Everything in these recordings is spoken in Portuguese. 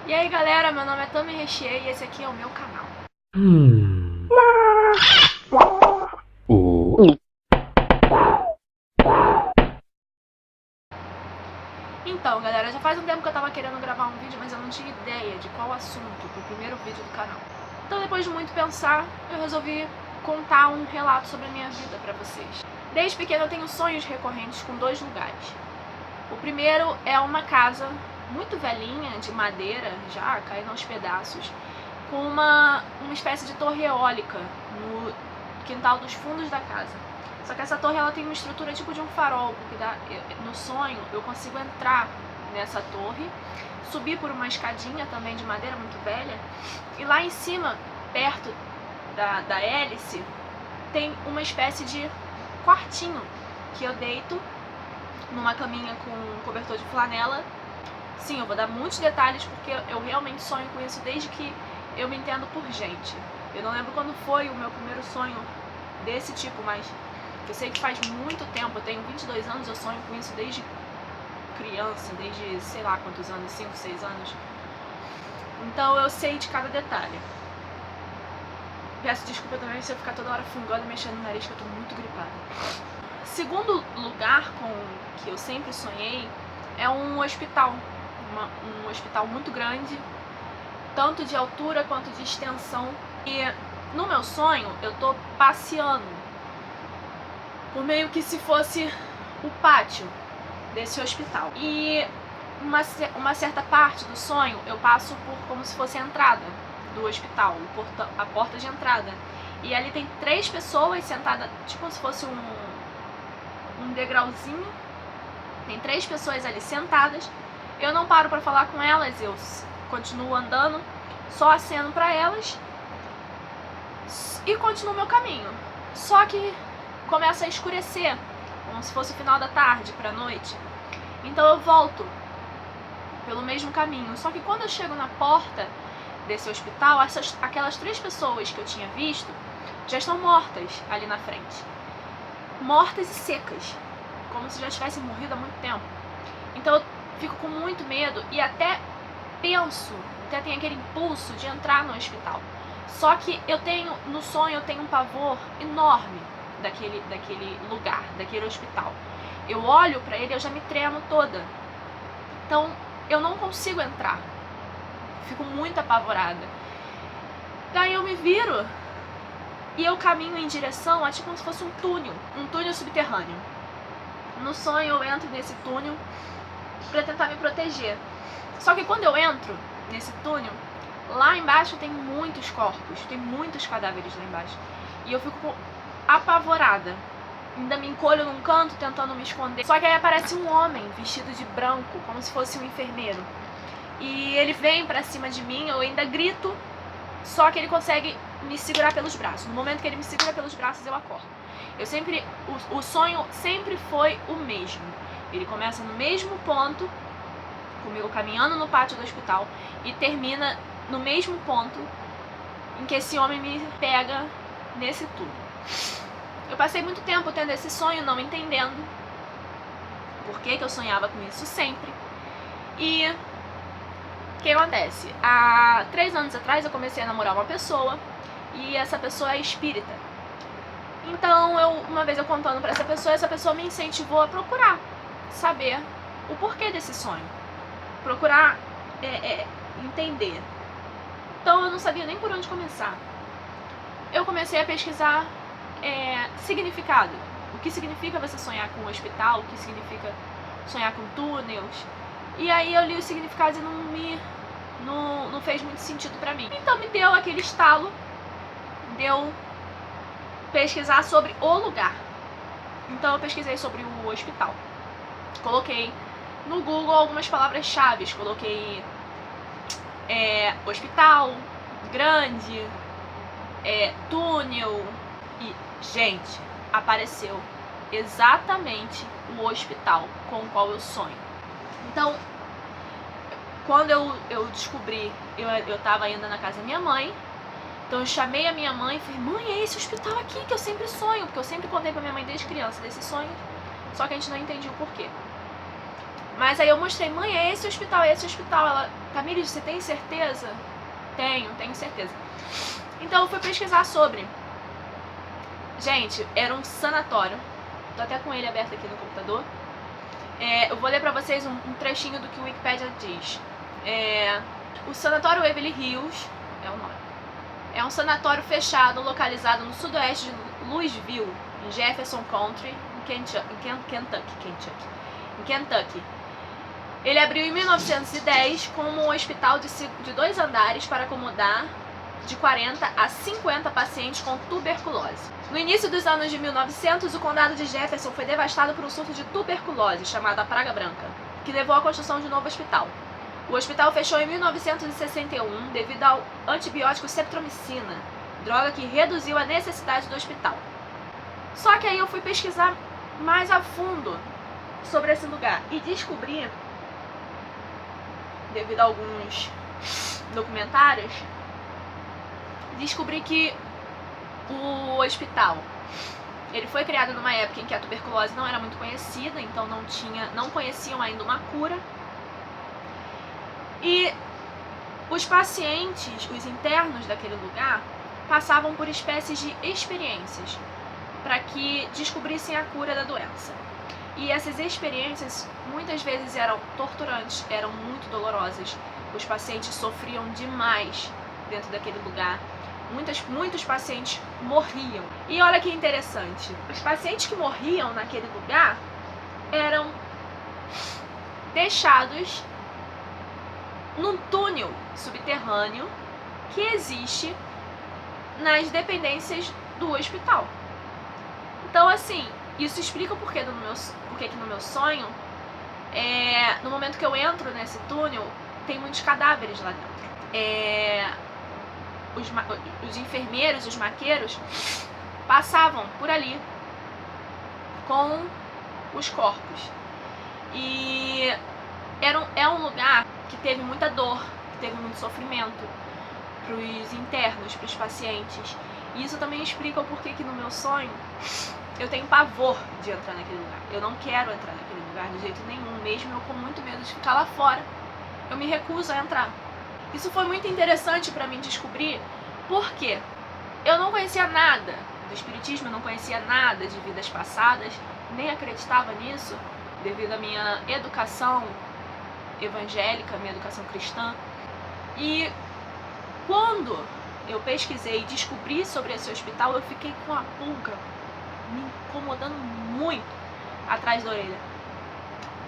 E aí galera, meu nome é Tami Rechier e esse aqui é o meu canal. Então galera, já faz um tempo que eu tava querendo gravar um vídeo, mas eu não tinha ideia de qual assunto pro primeiro vídeo do canal. Então depois de muito pensar, eu resolvi contar um relato sobre a minha vida pra vocês. Desde pequena eu tenho sonhos recorrentes com dois lugares. O primeiro é uma casa muito velhinha, de madeira, já caindo aos pedaços, com uma espécie de torre eólica no quintal dos fundos da casa. Só que essa torre ela tem uma estrutura tipo de um farol, porque no sonho eu consigo entrar nessa torre, subir por uma escadinha também de madeira muito velha, e lá em cima, perto da hélice, tem uma espécie de quartinho que eu deito numa caminha com um cobertor de flanela. Sim, eu vou dar muitos detalhes porque eu realmente sonho com isso desde que eu me entendo por gente. Eu não lembro quando foi o meu primeiro sonho desse tipo, mas eu sei que faz muito tempo, eu tenho 22 anos, eu sonho com isso desde criança, desde sei lá quantos anos, 5, 6 anos. Então eu sei de cada detalhe. Peço desculpa também se eu ficar toda hora fungando e mexendo no nariz, que eu tô muito gripada. Segundo lugar com que eu sempre sonhei é um hospital. Um hospital muito grande, tanto de altura quanto de extensão. E no meu sonho eu tô passeando por meio que se fosse o pátio desse hospital. E uma certa parte do sonho eu passo por como se fosse a entrada do hospital, a porta de entrada. E ali tem 3 pessoas sentadas, tipo como se fosse um degrauzinho. Tem 3 pessoas ali sentadas. Eu não paro pra falar com elas, eu continuo andando, só aceno pra elas e continuo meu caminho. Só que começa a escurecer, como se fosse o final da tarde pra noite. Então eu volto pelo mesmo caminho. Só que quando eu chego na porta desse hospital, aquelas 3 pessoas que eu tinha visto já estão mortas ali na frente. Mortas e secas, como se já tivessem morrido há muito tempo. Então eu fico com muito medo e até penso, até tenho aquele impulso de entrar no hospital. Só que no sonho eu tenho um pavor enorme daquele lugar, daquele hospital. Eu olho pra ele e eu já me tremo toda. Então eu não consigo entrar. Fico muito apavorada. Daí eu me viro e eu caminho em direção a tipo como se fosse um túnel subterrâneo. No sonho eu entro nesse túnel pra tentar me proteger. Só que quando eu entro nesse túnel, lá embaixo tem muitos corpos, tem muitos cadáveres lá embaixo. E eu fico apavorada. Ainda me encolho num canto tentando me esconder. Só que aí aparece um homem vestido de branco, como se fosse um enfermeiro. E ele vem pra cima de mim, eu ainda grito, só que ele consegue me segurar pelos braços. No momento que ele me segura pelos braços, eu acordo. O sonho sempre foi o mesmo. Ele começa no mesmo ponto, comigo caminhando no pátio do hospital, e termina no mesmo ponto em que esse homem me pega nesse túnel. Eu passei muito tempo tendo esse sonho, não entendendo por que eu sonhava com isso sempre. E o que acontece? Há 3 anos atrás eu comecei a namorar uma pessoa, e essa pessoa é espírita. Então uma vez eu contando pra essa pessoa me incentivou a procurar saber o porquê desse sonho, procurar entender. Então eu não sabia nem por onde começar. Eu comecei a pesquisar significado. O que significa você sonhar com um hospital, o que significa sonhar com túneis. E aí eu li os significados e não fez muito sentido pra mim. Então me deu aquele estalo de eu pesquisar sobre o lugar. Então eu pesquisei sobre o hospital. Coloquei no Google algumas palavras-chave. Coloquei hospital, grande, túnel e, gente, apareceu exatamente o hospital com o qual eu sonho. Então, quando eu descobri, eu tava ainda na casa da minha mãe. Então eu chamei a minha mãe e falei: mãe, é esse hospital aqui que eu sempre sonho. Porque eu sempre contei pra minha mãe desde criança desses sonhos, só que a gente não entendia o porquê. Mas aí eu mostrei, mãe, é esse hospital, é esse hospital. Ela, Tamires, você tem certeza? Tenho certeza. Então eu fui pesquisar sobre. Gente, era um sanatório. Tô até com ele aberto aqui no computador. Eu vou ler pra vocês um trechinho do que o Wikipedia diz. O Sanatório Waverly Hills é o nome. É um sanatório fechado localizado no sudoeste de Louisville, em Jefferson County, em Kentucky. Ele abriu em 1910 como um hospital de 2 andares para acomodar de 40 a 50 pacientes com tuberculose. No início dos anos de 1900, o condado de Jefferson foi devastado por um surto de tuberculose, chamada Praga Branca, que levou à construção de um novo hospital. O hospital fechou em 1961 devido ao antibiótico ceftriaxona, droga que reduziu a necessidade do hospital. Só que aí eu fui pesquisar mais a fundo sobre esse lugar e descobri, devido a alguns documentários, descobri que o hospital ele foi criado numa época em que a tuberculose não era muito conhecida, então não conheciam ainda uma cura. E os pacientes, os internos daquele lugar, passavam por espécies de experiências para que descobrissem a cura da doença. E essas experiências muitas vezes eram torturantes, eram muito dolorosas. Os pacientes sofriam demais dentro daquele lugar. Muitos pacientes morriam. E olha que interessante, os pacientes que morriam naquele lugar eram deixados num túnel subterrâneo que existe nas dependências do hospital. Então, assim, isso explica o porquê que no meu sonho, no momento que eu entro nesse túnel, tem muitos cadáveres lá dentro. Os enfermeiros, os maqueiros, passavam por ali com os corpos. E é um lugar que teve muita dor, que teve muito sofrimento para os internos, para os pacientes. E isso também explica o porquê que no meu sonho eu tenho pavor de entrar naquele lugar. Eu não quero entrar naquele lugar de jeito nenhum, mesmo eu com muito medo de ficar lá fora. Eu me recuso a entrar. Isso foi muito interessante para mim descobrir, porque eu não conhecia nada do espiritismo, eu não conhecia nada de vidas passadas, nem acreditava nisso, devido à minha educação evangélica, minha educação cristã. E quando eu pesquisei e descobri sobre esse hospital, eu fiquei com a pulga me incomodando muito atrás da orelha.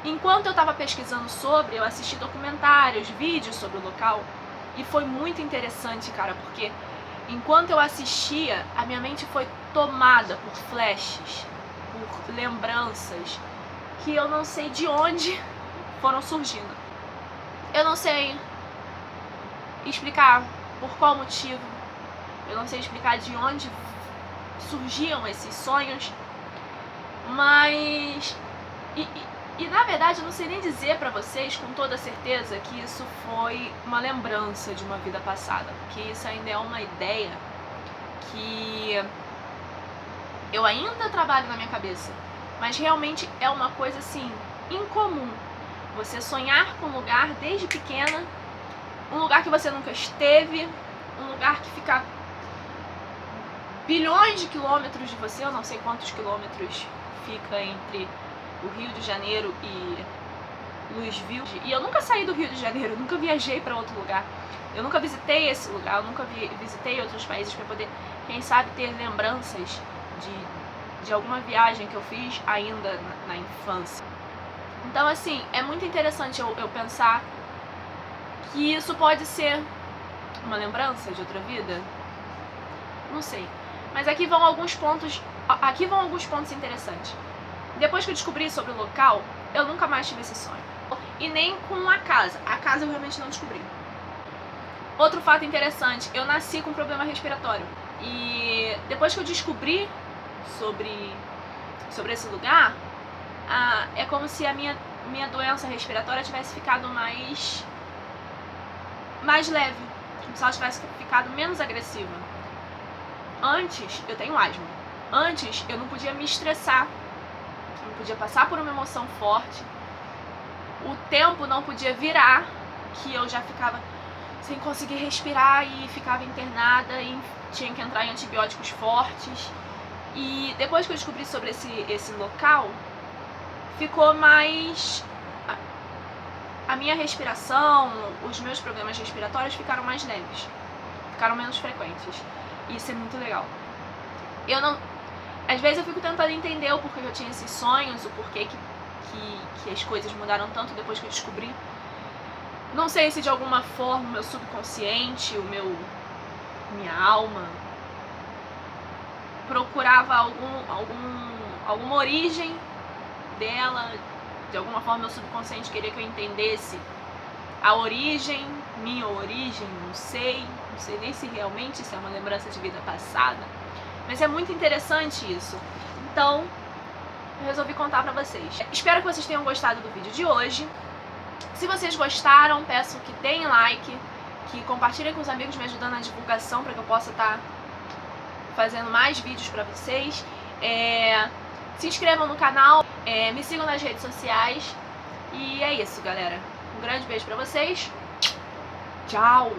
Enquanto eu estava pesquisando sobre, eu assisti documentários, vídeos sobre o local, e foi muito interessante, cara, porque enquanto eu assistia, a minha mente foi tomada por flashes, por lembranças que eu não sei de onde foram surgindo. Eu não sei explicar por qual motivo, eu não sei explicar de onde surgiam esses sonhos, mas e na verdade eu não sei nem dizer pra vocês com toda certeza que isso foi uma lembrança de uma vida passada, porque isso ainda é uma ideia que eu ainda trabalho na minha cabeça, mas realmente é uma coisa assim incomum. Você sonhar com um lugar desde pequena, um lugar que você nunca esteve, um lugar que fica bilhões de quilômetros de você, eu não sei quantos quilômetros fica entre o Rio de Janeiro e Louisville. E eu nunca saí do Rio de Janeiro, eu nunca viajei para outro lugar, eu nunca visitei esse lugar, eu nunca visitei outros países para poder, quem sabe, ter lembranças de alguma viagem que eu fiz ainda na infância. Então, assim, é muito interessante eu pensar que isso pode ser uma lembrança de outra vida. Não sei. Mas aqui vão alguns pontos interessantes. Depois que eu descobri sobre o local, eu nunca mais tive esse sonho. E nem com a casa. A casa eu realmente não descobri. Outro fato interessante, eu nasci com problema respiratório. E depois que eu descobri sobre esse lugar, é como se a minha doença respiratória tivesse ficado mais leve, como se ela tivesse ficado menos agressiva. Antes, eu tenho asma. Antes, eu não podia me estressar, eu não podia passar por uma emoção forte o tempo não podia virar, que eu já ficava sem conseguir respirar e ficava internada e tinha que entrar em antibióticos fortes. E depois que eu descobri sobre esse local, ficou mais... A minha respiração, os meus problemas respiratórios ficaram mais leves, ficaram menos frequentes. E isso é muito legal. Às vezes eu fico tentando entender o porquê que eu tinha esses sonhos, o porquê que as coisas mudaram tanto depois que eu descobri. Não sei se de alguma forma o meu subconsciente, minha alma procurava alguma origem dela. De alguma forma meu subconsciente queria que eu entendesse a origem, minha origem, não sei nem se realmente isso é uma lembrança de vida passada, mas é muito interessante isso. Então eu resolvi contar pra vocês. Espero que vocês tenham gostado do vídeo de hoje. Se vocês gostaram, peço que deem like, que compartilhem com os amigos, me ajudando na divulgação para que eu possa estar fazendo mais vídeos pra vocês. Se inscrevam no canal, me sigam nas redes sociais. E é isso, galera. Um grande beijo pra vocês. Tchau!